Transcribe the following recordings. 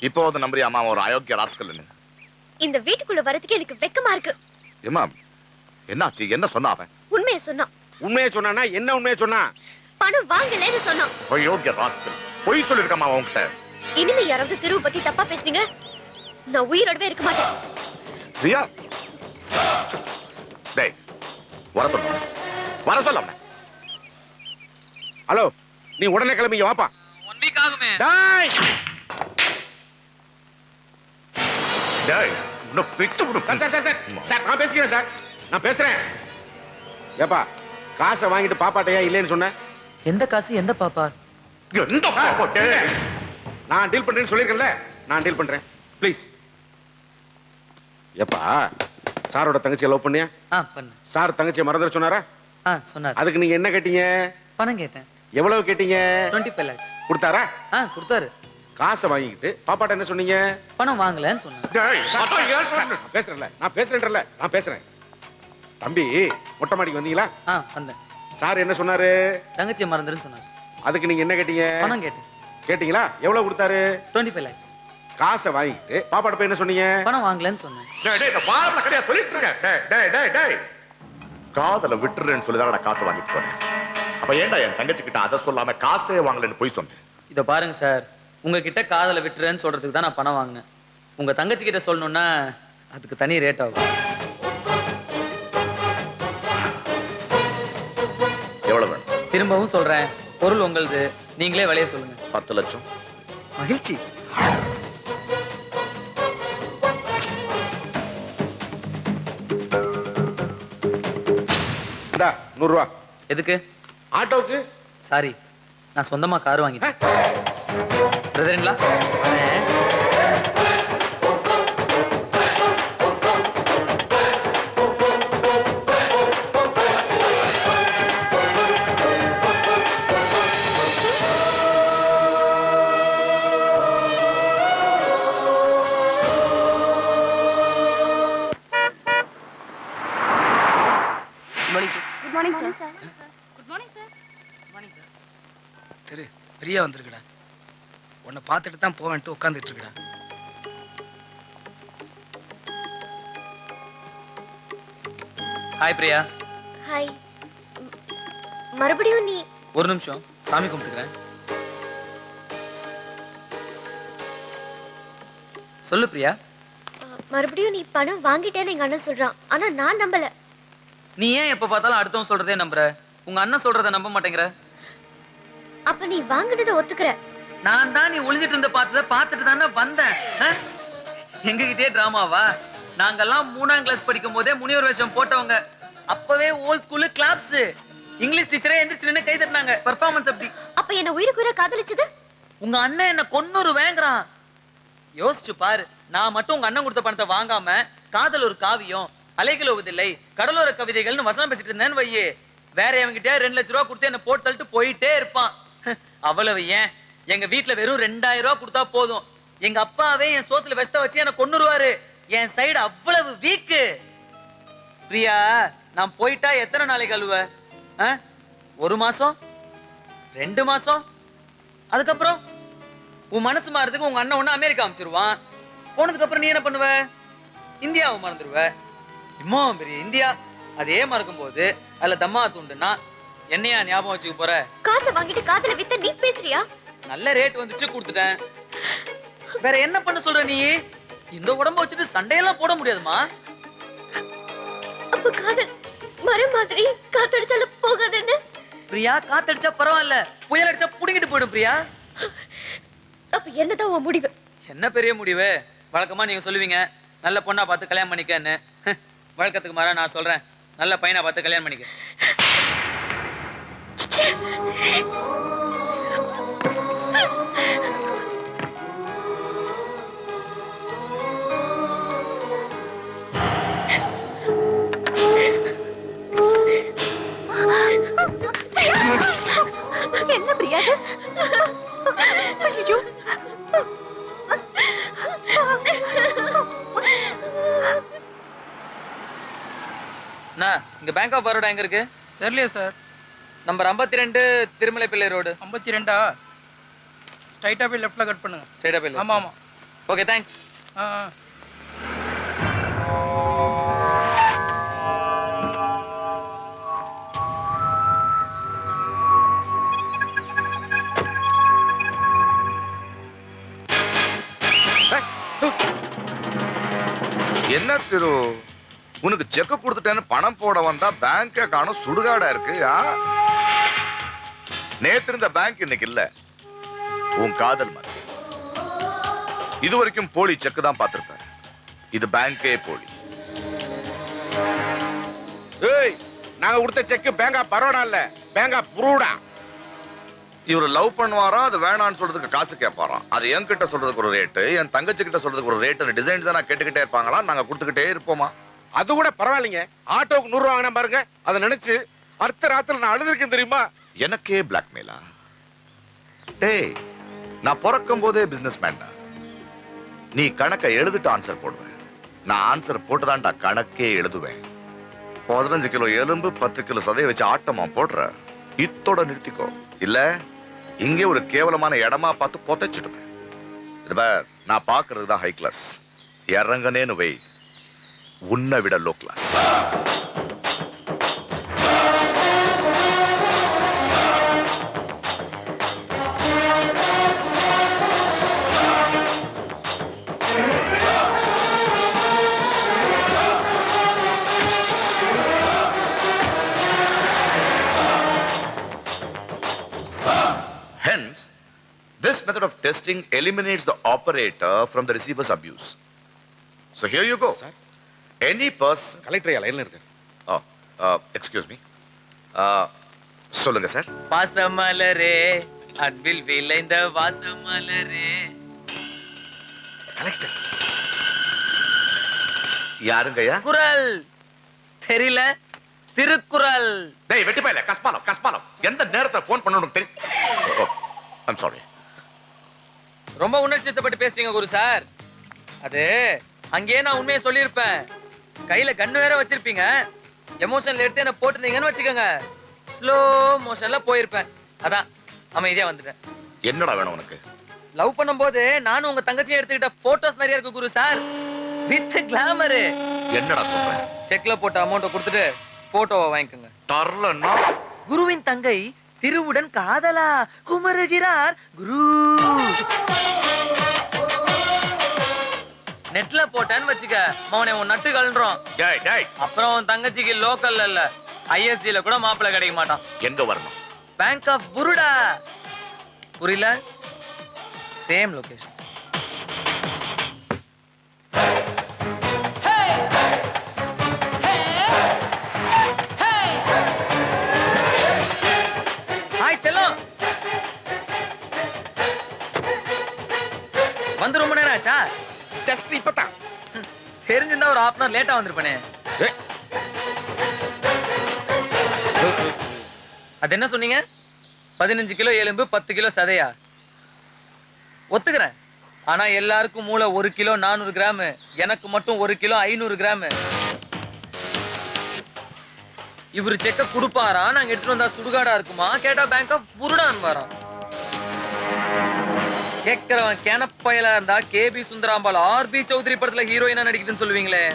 இப்போ வந்து நம்புறியாமா ஒரு அயோக்கிய ராஸ்கல்னு? இந்த வீட்டுக்குள்ள வரதுக்கு எனக்கு வெக்கமா இருக்கு. ஏமா என்னாச்சு? என்ன சொன்னா அவன்? உண்மையை சொன்னான். உண்மையை சொன்னானா? என்ன உண்மையை சொன்னா? பணம் வாங்கலன்னு சொன்னான். அயோக்கிய ராஸ்கல் பொய் சொல்லிருக்காமா உன்கிட்ட? இனிமே யாராவது திருவு பத்தி தப்பா பேசுனீங்க நான் உயிரோடவே இருக்க மாட்டேன். பிரியா டேய் வர சொல்ல. ஹலோ, நீ உடனே கிளம்பிங்க வாப்பா. 1 வீக் ஆகுமே. டேய் டேய் உன்னை பிச்சு விடு. சார் நான் பேசிக்கிறேன் சார், நான் பேசுறேன். ஏப்பா காசை வாங்கிட்டு பாப்பாட்ட ஏன் இல்லைன்னு சொன்ன? எந்த காசு எந்த பாப்பா? எந்த பாப்பா? டேய் நான் டீல் பண்றேன்னு சொல்லிருக்கேன்ல, நான் டீல் பண்றேன் ப்ளீஸ். ஏப்பா சாரோட தங்கச்சியை லவ் பண்ணியா? பண்ணு. சார் தங்கச்சியை மறந்துட சொன்னாரா? சொன்னார். அதுக்கு நீங்க என்ன கேட்டீங்க? பணம் கேட்டேன். எவ்வளவு கேட்டீங்க? 25 lakhs. கொடுத்தாரா? கொடுத்தாரு. காசை வாங்கிட்டு பாப்பாட்ட என்ன சொன்னீங்க? பணம் வாங்கலன்னு சொன்னார். டேய் நான் பேசுறேன். தம்பி மொட்டை மாடிக்கு வந்தீங்களா? வந்தேன். சார் என்ன சொன்னாரு? தங்கச்சியை மறந்துருன்னு சொன்னார். அதுக்கு நீங்க என்ன கேட்டீங்க? பணம் கேட்டேன். கேட்டீங்களா? எவ்வளவு கொடுத்தாரு? 25 lakhs. காசை வாங்கிட்டு பாப்பாட்ட போய் என்ன சொன்னீங்க? பணம் வாங்கலன்னு சொன்னேன். காதல விட்டுறேன்னு சொல்லிதான் காசை வாங்கிட்டு போறேன். அப்ப ஏன்டா என் தங்கச்சி கிட்ட அதை சொல்லாம காசே வாங்கலன்னு போய் சொன்னேன்? இத பாருங்க சார், உங்ககிட்ட காதல விட்டுறேன்னு சொல்றதுக்கு தான் நான் பணம் வாங்கினேன். உங்க தங்கச்சி கிட்ட சொல்லணும்னா அதுக்கு தனி ரேட் ஆகும். எவ்வளவு வேணும்? திரும்பவும் சொல்றேன், பொருள் உங்களுது, நீங்களே விலைய சொல்லுங்க. 10 லட்சம். மகிழ்ச்சி. இந்தா 100 ரூபா. எதுக்கு? ஆட்டோவுக்கு. சாரி, நான் சொந்தமா கார் வாங்கிட்டேன். பிரதர்ங்களா? பிரியா வந்திருக்குடா. உன்னை பார்த்துட்டு தான் போவேன்ட்டு உட்காந்துட்டு இருக்குடா. ஹாய் பிரியா. ஹாய். மறுபடியும் நீ? ஒரு நிமிஷம், சாமி கும்பிட்டுக்கிறேன். சொல்லு பிரியா. மறுபடியும் நீ பணம் வாங்கிட்டேன்னு எங்க அண்ணன் சொல்றான். ஆனா நான் நம்பல. நீ ஏன் எப்ப பார்த்தாலும் அடுத்தவன் சொல்றதே நம்புற? உங்க அண்ணன் சொல்றத நம்ப மாட்டேங்கிற? அப்ப நீ வாங்கினதை ஒத்துக்கிற? நான் தான் நீ ஒளிஞ்சிட்டு இருந்த பார்த்துட்டு தானே வந்தேன். எங்ககிட்டே டிராமாவா? நாங்கெல்லாம் 3ஆம் கிளாஸ் படிக்கும் போதே முனிவர் வேஷம் போட்டவங்க. அப்பவே ஓல்ட் ஸ்கூலு கிளாப்ஸ். இங்கிலீஷ் டீச்சரே எந்திரிச்சு நின்னு கை தட்டினாங்க. பெர்ஃபார்மன்ஸ் அப்படி. அப்ப என்ன உயிருக்குயிரா காதலிச்சது? உங்க அண்ணன் என்ன கொன்னூறு வேங்கறான். யோசிச்சு பாரு, நான் மட்டும் உங்க அண்ணன் கொடுத்த பணத்தை வாங்காம காதல் ஒரு காவியம், அலைகள் ஓவதில்லை, கடலோர கவிதைகள்னு வசனம் பேசிட்டு இருந்தேன்னு வையே, வேற எவங்கிட்ட 2 லட்சம் ரூபாய் கொடுத்து என்ன போட்டு தள்ளிட்டு போயிட்டே இருப்பான். அவ்வளவு ஏன், எங்க வீட்டுல வெறும் 2000 ரூபாய் கொடுத்தா போதும், எங்க அப்பாவே என் சோத்துல வெஸ்த வச்சு என்ன கொன்னுருவாரு. என் சைடு அவ்வளவு வீக்கு. பிரியா, நான் போயிட்டா எத்தனை நாளைக்கு அழுவ? 1 மாசம், 2 மாசம், அதுக்கப்புறம் உன் மனசு மாறதுக்கு உங்க அண்ணன் ஒண்ணு அமெரிக்கா அமைச்சிருவான். போனதுக்கு அப்புறம் நீ என்ன பண்ணுவ? இந்தியாவை மறந்துடுவ. இம்மா பெரிய இந்தியா அதே மறக்கும் போது அதுல தம்மா தூண்டுனா என்னையா ஞாபகம் வச்சுக்க போற? காசை வாங்கிட்டு காதல வித்த நீ பேசுறியா? நல்ல ரேட் வந்துச்சு, கொடுத்துட்டேன். வேற என்ன பண்ண சொல்ற நீ? இந்த உடம்ப வச்சுட்டு சண்டையெல்லாம் போட முடியாதுமா. அப்ப காதல் மரம் மாதிரி காத்தடிச்சாலும் போகாதுன்னு? பிரியா, காத்தடிச்சா பரவாயில்ல, புயல் அடிச்சா புடிங்கிட்டு போயிடும் பிரியா. அப்ப என்னதான் உன் முடிவு? என்ன பெரிய முடிவு? வழக்கமா நீங்க சொல்லுவீங்க நல்ல பொண்ணா பார்த்து கல்யாணம் பண்ணிக்கன்னு. வழக்கத்துக்கு மாறா நான் சொல்றேன், நல்ல பையனா பார்த்து கல்யாணம் பண்ணிக்க. என்ன பிரியா? ஐயோ, இங்க பேங்க் ஆஃப் பரோடா எங்க இருக்கு? தெரியலையே சார். நம்பர் 52 திருமலை பிள்ளை ரோடு. 52 ஸ்ட்ரைட்டா போய் லெஃப்ட்ல கட் பண்ணுங்க. ஸ்ட்ரைட்டா பிள்ளை. ஆமா ஆமா. Okay thanks. ஆ. என்ன திரு உனக்கு செக் கொடுத்துட்டேன்னு பணம் போட வந்தா பேங்க காணும் சுடுகாடா இருக்கு. நேத்து இருந்த பேங்க் இன்னைக்கு இல்ல. உன் காதல் மாதிரி இது வரைக்கும் போலி செக் தான் பார்த்திருப்ப. இது பேங்கே போலி. ஏய், நாங்க கொடுத்த செக் பேங்க் ஆஃப் பரோடா இல்ல, பேங்க் ஆஃப் புரூடா. இவரு லவ் பண்ணுவாராம், அது வேணான்னு சொல்றதுக்கு காசு கேட்பாராம். அது என்கிட்ட சொல்றதுக்கு ஒரு ரேட்டு, என் தங்கச்சி கிட்ட சொல்றதுக்கு ஒரு ரேட்டு. டிசைன்ஸ் தான் கேட்டுக்கிட்டே இருப்பாங்களா, நாங்க கொடுத்துக்கிட்டே இருப்போமா? அது கூட பரவாயில்லைங்க. ஆட்டோவுக்கு 100 ரூபா வாங்கினா பாருங்க, அதை நினைச்சு அடுத்த ராத்திரி நான் அழுதுருக்கேன் தெரியுமா? எனக்கே பிளாக்மெயிலா? டேய், நான் பிறக்கும் போதே பிசினஸ் மேன் தான். நீ கணக்கை எழுதிட்டு ஆன்சர் போடுவேன். நான் ஆன்சர் போட்டுதான்டா கணக்கே எழுதுவேன். 15 கிலோ எலும்பு 10 கிலோ சதையை வச்சு ஆட்டமா போடுற, இத்தோட நிறுத்திக்கோ. இல்ல இங்கே ஒரு கேவலமான இடமா பார்த்து பொதைச்சிடுவேன். இது பார், நான் பாக்குறது தான் ஹை கிளாஸ். இறங்கனேன்னு வை, உன்னை விட low class. Hence, this method of testing eliminates the operator from the receiver's abuse. So here you go. Sir? Any person... collector லைன்ல இருக்கு. Excuse me. சொல்லுங்க சார். வாசமலரே அன்பில் விளைந்த வாசமலரே. கலெக்டர் யாருங்கய்யா? குரல் தெரியல, திருக்குறள். டேய் வெட்டி போயில, கஸ்மாலம் எந்த நேரத்துல போன் பண்ணணும் தெரியும். ஓ, ஐம் சாரி. ரொம்ப உணர்ச்சிப்பட்டு பேசுறீங்க குரு சார். அது அங்கேயே நான் உண்மையை சொல்லியிருப்பேன். கையில கண்ணு வேற வச்சிருப்பீங்க. எமோஷன்ல எடுத்து என்ன போட்டுருந்தீங்கன்னு வச்சுக்கோங்க, ஸ்லோ மோஷன்ல போயிருப்பேன். அதான் அமைதியா வந்துட்டேன். என்னடா வேணும் உனக்கு? லவ் பண்ணும்போது நானும் உங்க தங்கச்சியை எடுத்துக்கிட்ட போட்டோஸ் நிறைய இருக்கு குரு சார், வித் கிளாமர். என்னடா சொல்றேன்? செக்ல போட்ட அமௌண்ட்டை கொடுத்துட்டு போட்டோவை வாங்கிக்கோங்க. தரலன்னா குருவின் தங்கை திருவுடன் காதலா குமருகிறார் குரு. நெட்ல போட்டேன்னு வச்சுக்க, மௌனே உன் நட்டு கலன்றோம். டேய் டேய், அப்புறம் உன் தங்கச்சிக்கு லோக்கல்ல இல்ல, ஐஎஸ்டில கூட மாப்பிள்ளை கிடைக்க மாட்டான். எங்க வரணும்? பேங்க் ஆஃப் புருடா. புரியல? Same location. ஹாய் செல்லம், வந்து ரொம்ப நேரம் ஆச்சா? ஜஸ்ட் இப்பதான். தெரிஞ்சிருந்தா ஒரு half an hour லேட்டா வந்திருப்பேனே. ஏய், அது என்ன சொன்னீங்க? 15 கிலோ எலும்பு 10 கிலோ சதையா? ஒத்துக்கிறேன். ஆனா எல்லாருக்கும் மூளை 1 கிலோ 400 கிராம், எனக்கு மட்டும் 1 கிலோ 500 கிராம். இவரு செக்க கொடுப்பாரா, நாங்க எடுத்துட்டு வந்தா சுடுகாடா இருக்குமா? கேட்டா பேங்க் ஆஃப் புருடான் வரான். கேட்கிறவன் கேனப்பயலா இருந்தா கேபி சுந்தராம்பாள் ஆர்பி சௌத்ரி படத்துல ஹீரோயினா நடிக்குதுன்னு சொல்லுவீங்களே.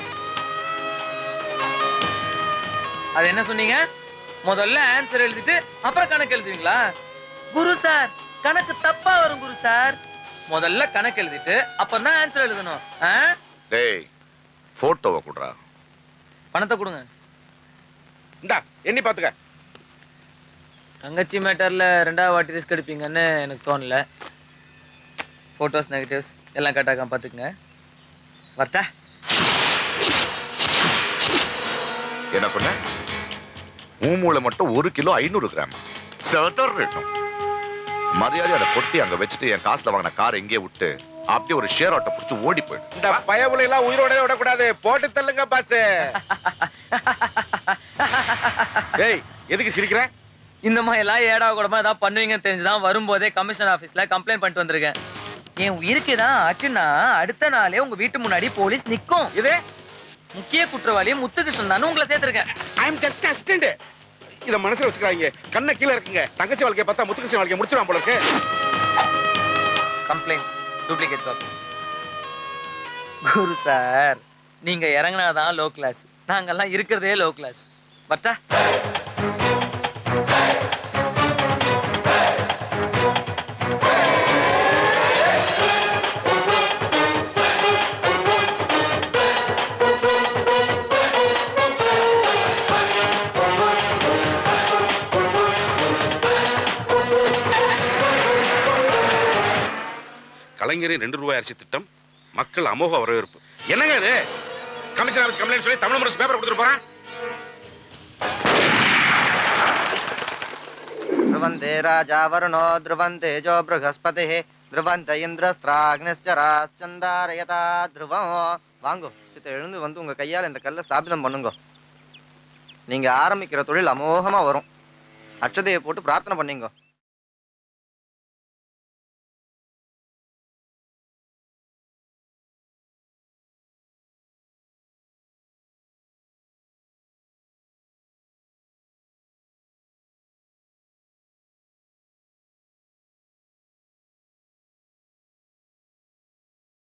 அது என்ன சொன்னீங்க? முதல்ல ஆன்சர் எழுதிட்டு அப்புறம் கணக்கு எழுதுவீங்களா? குரு சார், கணக்கு தப்பா வரும் குரு சார். முதல்ல கணக்கு எழுதிட்டு அப்பதான் ஆன்சர் எழுதணும். டேய், போட்டோவை குடுறா. பணத்தை கொடுங்க. இந்தா எண்ணி பாத்துக்க. தங்கச்சி மேட்டர்ல 2வது வாட்டி ரிஸ்க் எடுப்பீங்கன்னு எனக்கு தோணல. போட்டோஸ் நெகட்டிவ்ஸ் எல்லாம் கரெக்டாக பார்த்துக்குங்க. வரட்டா? என்ன சொன்ன? மூளை மட்டும் 1 கிலோ 500 கிராம். சதறட்டும். மரியாதை அதை பொட்டி அங்க வச்சுட்டு என் காசுல வாங்கின கார் எங்கேயே விட்டு அப்படியே ஒரு ஷேர் ஆட்டோ பிடிச்சு ஓடி போயிடும். இந்த பயவுல எல்லாம் உயிரோட விடக்கூடாது, போட்டு தள்ளுங்க பாஸ். ஏய், எதுக்கு சிரிக்கிற? இந்த மாதிரி எல்லாம் ஏடா கூடமா ஏதாவது பண்ணுவீங்கன்னு தெரிஞ்சுதான் வரும்போதே கமிஷன் ஆபீஸ்ல கம்ப்ளைண்ட் பண்ணிட்டு வந்திருக்கேன். என் உயிருக்கு தான் ஆச்சுன்னா அடுத்த நாளே உங்க வீட்டு முன்னாடி போலீஸ் நிக்கும். இது முக்கிய குற்றவாளி முத்துகிருஷ்ணன் தான் உங்களை சேர்த்திருக்கேன். ஐ அம் ஜஸ்ட் அசிஸ்டன்ட். இத மனசுல வச்சுக்கிறாங்க. கண்ணை கீழ இருக்குங்க. தங்கச்சி வாழ்க்கைய பார்த்தா முத்துகிருஷ்ணன் வாழ்க்கைய முடிச்சிடுவான் போல இருக்கு. Complaint duplicate copy. Guru sir நீங்க இறங்குனாதான் லோ கிளாஸ், நாங்கெல்லாம் இருக்கிறதே லோ கிளாஸ். பட்டா கலைஞரின் 2 ரூபாய் அரிசி திட்டம் மக்கள் அமோக வரவேற்பு. என்னங்க இது? கமிஷன் ஆபீஸ் கம்ப்ளைண்ட் சொல்லி தமிழ் முரசு பேப்பர் கொடுத்துட்டு போறேன். ध्रुवन्ते राजा वरुणो ध्रुवन्ते जो बृहस्पतिः ध्रुवन्त इन्द्रस्त्राग्निश्चराश्चन्दारयता ध्रुवம். வாங்கோ சித்த எழுந்து வந்து உங்க கையால் இந்த கல்லை ஸ்தாபிதம் பண்ணுங்க. நீங்க ஆரம்பிக்கிற தொழில் அமோகமா வரும். அட்சதையை போட்டு பிரார்த்தனை பண்ணீங்க.